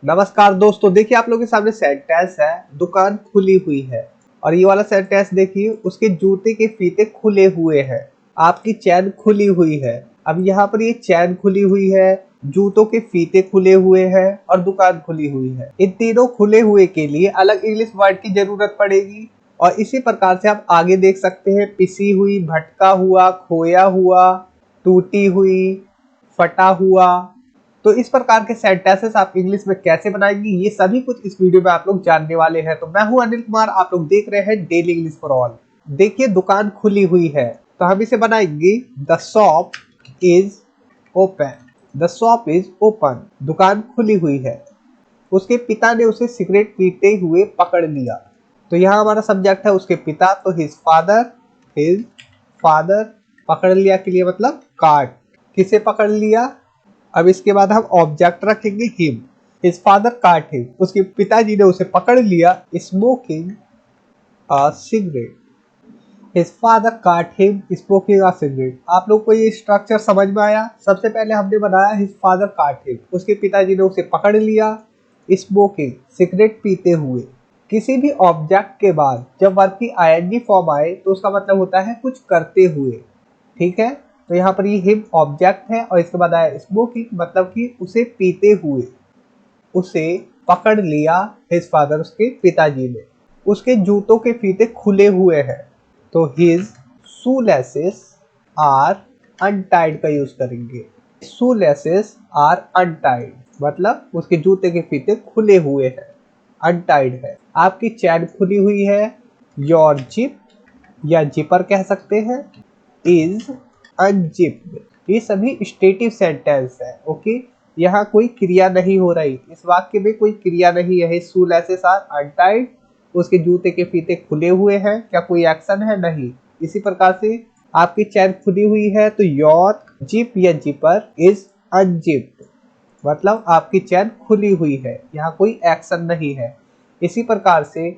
नमस्कार दोस्तों, देखिए आप लोगों के सामने सेंटेंस है दुकान खुली हुई है। और ये वाला सेंटेंस देखिए, उसके जूते के फीते खुले हुए हैं, आपकी चैन खुली हुई है। अब यहाँ पर ये चैन खुली हुई है, जूतों के फीते खुले हुए हैं और दुकान खुली हुई है। इन तीनों खुले हुए के लिए अलग इंग्लिश वर्ड की जरूरत पड़ेगी। और इसी प्रकार से आप आगे देख सकते हैं, पिसी हुई, भटका हुआ, खोया हुआ, टूटी हुई, फटा हुआ। तो इस प्रकार के सेंटेंसेस आप इंग्लिश में कैसे बनाएंगे, ये सभी कुछ इस वीडियो में आप लोग जानने वाले हैं। तो मैं हूं अनिल कुमार, आप लोग देख रहे हैं डेली इंग्लिश फॉर ऑल। देखिए, दुकान खुली हुई है तो हम इसे बनाएंगे the shop is open. The shop is open, दुकान खुली हुई है। उसके पिता ने उसे सिगरेट पीते हुए पकड़ लिया। तो यहाँ हमारा सब्जेक्ट है उसके पिता, तो हिज फादर। हिज फादर, पकड़ लिया के लिए मतलब काट, किसे पकड़ लिया। अब इसके बाद हम ऑब्जेक्ट रखेंगे हिम। हिज फादर काट हिम, उसके पिताजी ने उसे पकड़ लिया smoking a cigarette. His father काट हिम स्मोकिंग अ सिगरेट। आप लोग को ये स्ट्रक्चर समझ में आया। सबसे पहले हमने बनाया हिज फादर काट हिम, उसके पिताजी ने उसे पकड़ लिया स्मोकिंग सिगरेट पीते हुए। किसी भी ऑब्जेक्ट के बाद जब वर्ब की आईएनजी फॉर्म आए तो उसका मतलब होता है कुछ करते हुए। ठीक है, तो यहाँ पर ये हिम ऑब्जेक्ट है और इसके बाद आया स्मोकिंग, मतलब कि उसे पीते हुए। उसे पकड़ लिया हिज फादर, उसके पिताजी ने। उसके जूतों के फीते खुले हुए हैं, तो his shoe laces are untied का यूज करेंगे। शू लेसेस आर अनटाइड, मतलब उसके जूते के फीते खुले हुए हैं, अनटाइड है। आपकी चैन खुली हुई है, योर जिप या जिपर कह सकते हैं, इज अनजिप्ड। ये सभी स्टेटिव सेंटेंस है। ओके, यहाँ कोई क्रिया नहीं हो रही, इस वाक्य में कोई क्रिया नहीं है। शू लेसेस आर अनटाइड, उसके जूते के फीते खुले हुए हैं, क्या कोई एक्शन है? नहीं। इसी प्रकार से आपकी चैन खुली हुई है तो योर जिप या जिपर इज अनजिप्ड, मतलब आपकी चैन खुली हुई है, यहाँ कोई एक्शन नहीं है। इसी प्रकार से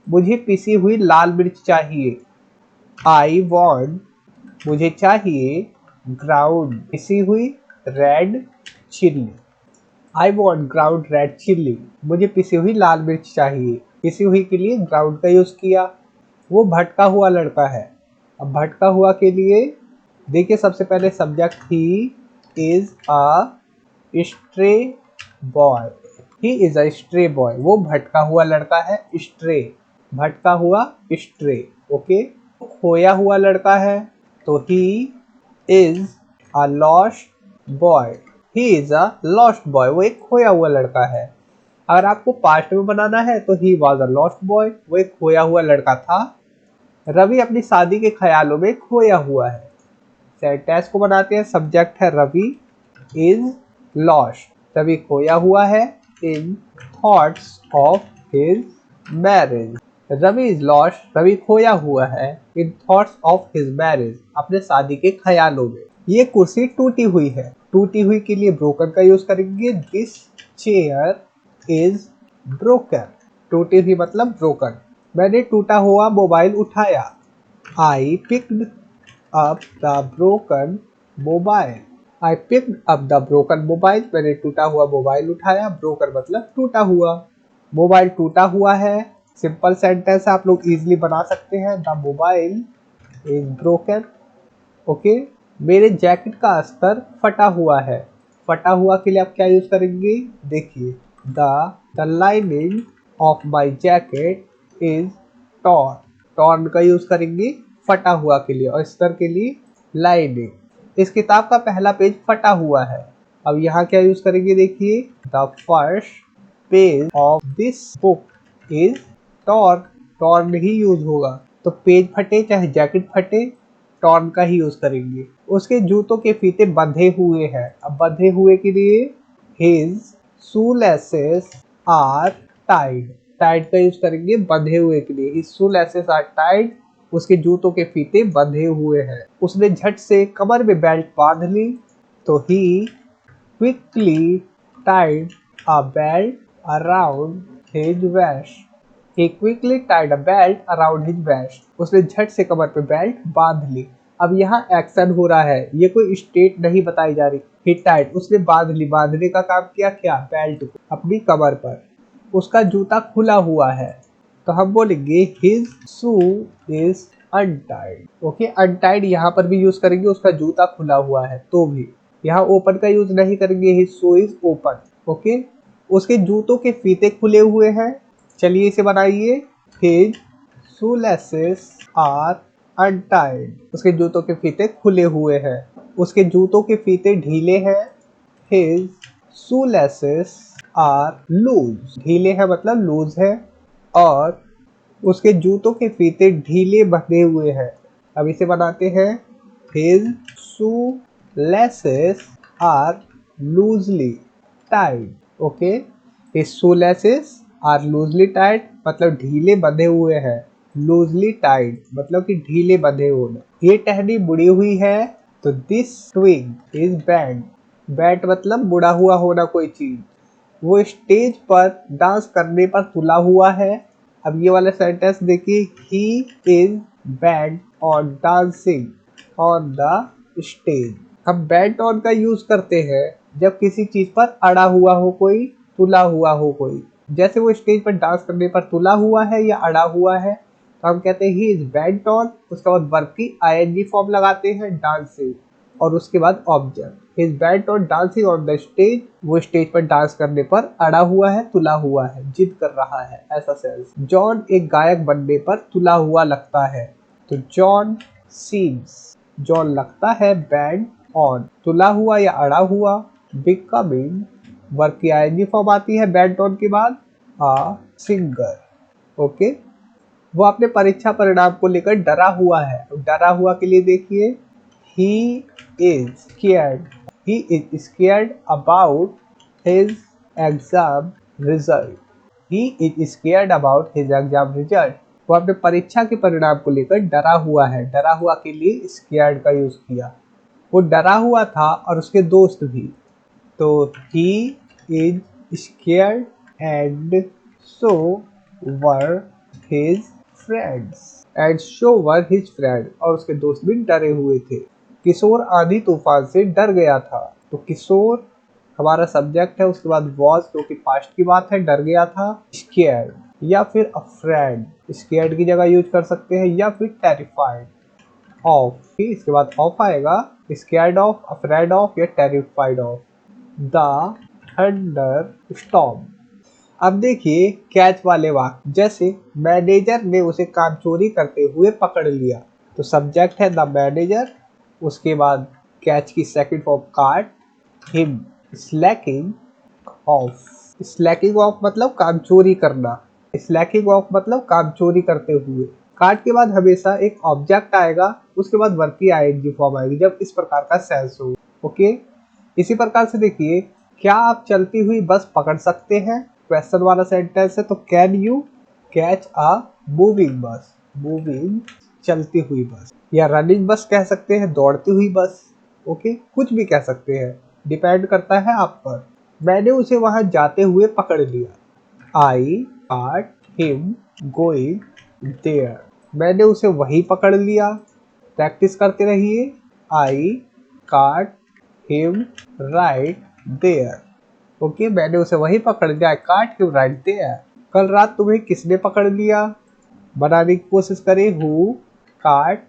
मुझे पिसी हुई लाल मिर्च चाहिए, आई वॉन्ट, मुझे चाहिए ग्राउंड पिसी हुई red chilli. I want ground red chilli, मुझे पिसी हुई लाल मिर्च चाहिए। पिसी हुई के लिए ग्राउंड का यूज किया। वो भटका हुआ लड़का है। अब भटका हुआ के लिए देखिए, सबसे पहले subject he is a stray boy. He is a stray boy, वो भटका हुआ लड़का है। स्ट्रे, भटका हुआ, स्ट्रे। ओके, खोया हुआ लड़का है तो he is a lost boy. He is a lost boy, वो एक खोया हुआ लड़का है। अगर आपको पास्ट में बनाना है तो he was a lost boy, वो एक खोया हुआ लड़का था। रवि अपनी शादी के ख्यालों में खोया हुआ है। सेंटेंस को बनाते हैं, सब्जेक्ट है रवि इज लॉस्ट, रवि खोया हुआ है in thoughts of his marriage. Ravi is lost, Ravi खोया हुआ है in thoughts of his marriage, अपने शादी के ख्यालों में। ये कुर्सी टूटी हुई है, टूटी हुई के लिए ब्रोकन का यूज करेंगे। दिस चेयर इज ब्रोकन, टूटी हुई मतलब ब्रोकन। मैंने टूटा हुआ मोबाइल उठाया, I picked up the broken mobile। I picked up the broken mobile, मैंने टूटा हुआ मोबाइल उठाया। ब्रोकन मतलब टूटा हुआ, मोबाइल टूटा हुआ है। सिंपल सेंटेंस आप लोग इजीली बना सकते हैं, the mobile is broken. Okay, मेरे जैकेट का अस्तर फटा हुआ है। फटा हुआ के लिए आप क्या यूज करेंगे, देखिए, the lining of my jacket is torn. Torn का यूज करेंगे फटा हुआ के लिए, और अस्तर के लिए लाइनिंग। इस किताब का पहला पेज फटा हुआ है। अब यहाँ क्या यूज करेंगे, देखिए, the first page of this book is torn. Torn he use होगा, तो पेज फटे चाहे जैकेट फटे, टॉर्न का ही यूज करेंगे। उसके जूतों के फीते बंधे हुए हैं। अब बंधे हुए के लिए his shoe laces are tied, tied का यूज करेंगे बंधे हुए के लिए। His shoe laces are tied, उसके जूतों के फीते बंधे हुए हैं। उसने झट से कमर में बेल्ट बांध ली, तो ही quickly tied a belt around his waist. He quickly tied a belt around his waist। उसने झट से कमर पे बेल्ट बांध ली। अब यहाँ एक्शन हो रहा है, ये कोई स्टेट नहीं बताई जा रही। ही टाइड, उसने बांध ली, बांधने का काम किया क्या, बेल्ट को अपनी कमर पर। उसका जूता खुला हुआ है, तो हम बोलेंगे his shoe is untied. Okay, untied यहाँ पर भी यूज करेंगे, उसका जूता खुला हुआ है तो भी। यहाँ ओपन का यूज नहीं करेंगे, his shoe is open. Okay, उसके जूतों के फीते खुले हुए हैं, चलिए इसे बनाइए। हिज shoelaces आर अनटाइड, उसके जूतों के फीते खुले हुए हैं, उसके जूतों के फीते ढीले हैं। His shoelaces आर लूज, ढीले है मतलब लूज है, और उसके जूतों के फीते ढीले बंधे हुए हैं। अब इसे बनाते हैं। His shoelaces are loosely tied. Okay, His shoelaces are loosely tied मतलब ढीले बंधे हुए हैं, लूजली टाइड मतलब कि ढीले बंधे होना। ये टहनी मुड़ी हुई है, तो this twig is bent. Bent मतलब मुड़ा हुआ होना कोई चीज। वो स्टेज पर डांस करने पर तुला हुआ है। अब ये वाला सेंटेंस देखिए, he is band on dancing on the stage. हम बैंड ऑन का यूज करते हैं जब किसी चीज पर अड़ा हुआ हो कोई, तुला हुआ हो कोई। जैसे वो स्टेज पर डांस करने पर तुला हुआ है या अड़ा हुआ है, तो हम कहते हैं ही इज बैंड ऑन। उसके बाद वर्ब की आईएनजी फॉर्म लगाते हैं, डांसिंग, और उसके बाद object. His band on dancing on the stage, वो स्टेज पर डांस करने पर अड़ा हुआ है, तुला हुआ है, जिद कर रहा है, ऐसा सेंस। जॉन एक गायक बनने पर तुला हुआ लगता है, तो जॉन सीम्स, जॉन लगता है बैंड ऑन, तुला हुआ या अड़ा हुआ। बिकमिंग, वर्ब की आईएनजी फॉर्म आती है बैंड ऑन के बाद, आ सिंगर। ओके, वो अपने परीक्षा परिणाम को लेकर डरा हुआ है। डरा हुआ के लिए देखिए, he is scared, he is scared about his exam result, he is scared about his exam result। वो अपने परीक्षा के परिणाम को लेकर डरा हुआ है। डरा हुआ के लिए scared का यूज किया। वो डरा हुआ था और उसके दोस्त भी, तो he is scared and so were his friends, and so were his friends, और उसके दोस्त भी डरे हुए थे। किशोर आंधी तूफान से डर गया था, तो किशोर हमारा सब्जेक्ट है, उसके बाद was जो कि पास्ट की बात है, डर गया था। scared या फिर afraid, scared की जगह यूज कर सकते हैं, या फिर terrified ऑफ, इसके बाद ऑफ आएगा, scared ऑफ, afraid ऑफ या terrified of. The thunder storm. अब देखिए कैच वाले वाक्य, जैसे मैनेजर ने उसे काम चोरी करते हुए पकड़ लिया, तो सब्जेक्ट है द मैनेजर, उसके बाद कैच की सेकंड फॉर्म काट, him Slaking of. Slaking of मतलब काम चोरी करना, स्लैकिंग ऑफ मतलब काम चोरी करते हुए। काट के बाद हमेशा एक ऑब्जेक्ट आएगा, उसके बाद वर्ब की आईएनजी फॉर्म आएगी जब इस प्रकार का सेंस हो। ओके, इसी प्रकार से देखिए, क्या आप चलती हुई बस पकड़ सकते हैं, क्वेश्चन वाला सेंटेंस है, तो can you catch a moving बस, मूविंग चलती हुई बस, या रनिंग बस कह सकते हैं, दौड़ती हुई बस। ओके, कुछ भी कह सकते हैं, डिपेंड करता है आप पर। मैंने उसे वहां जाते हुए पकड़ लिया, आई काट हिम गोइंग देयर, मैंने उसे वहीं पकड़ लिया। प्रैक्टिस करते रहिए, आई काट हिम राइट देयर। ओके, मैंने उसे वहीं पकड़ लिया, आई काट हिम राइट देयर। कल रात तुम्हें किसने पकड़ लिया, बनाने की कोशिश करें, हु काट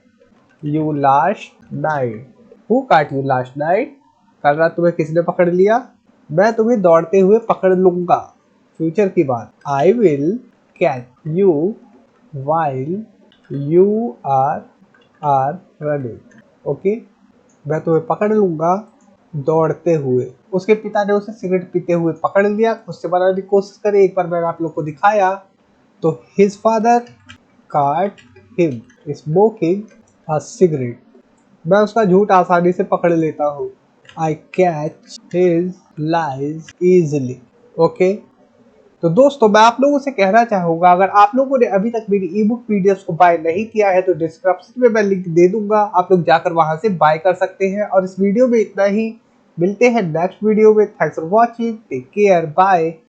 यू लास्ट नाइट, हु काट यू लास्ट नाइट, कल रात तुम्हें किसने पकड़ लिया। मैं तुम्हें दौड़ते हुए पकड़ लूंगा, फ्यूचर की बात, I will catch you while you are running. Okay, मैं तुम्हें पकड़ लूंगा दौड़ते हुए। उसके पिता ने उसे सिगरेट पीते हुए पकड़ लिया, उससे बनाने की कोशिश करें, एक बार मैंने आप लोग को दिखाया, तो हिज फादर काट हिम स्मोकिंग अ सिगरेट, मैं उसका झूठ आसानी से पकड़ लेता हूँ, I catch his lies easily. Okay, तो दोस्तों मैं आप लोगों से कहना चाहूंगा, अगर आप लोगों ने अभी तक मेरी ई बुक पीडीएफ को बाय नहीं किया है, तो डिस्क्रिप्शन में मैं लिंक दे दूंगा, आप लोग जाकर वहां से बाय कर सकते हैं। और इस वीडियो में इतना ही, मिलते हैं नेक्स्ट वीडियो में। Thanks for watching, take care, bye.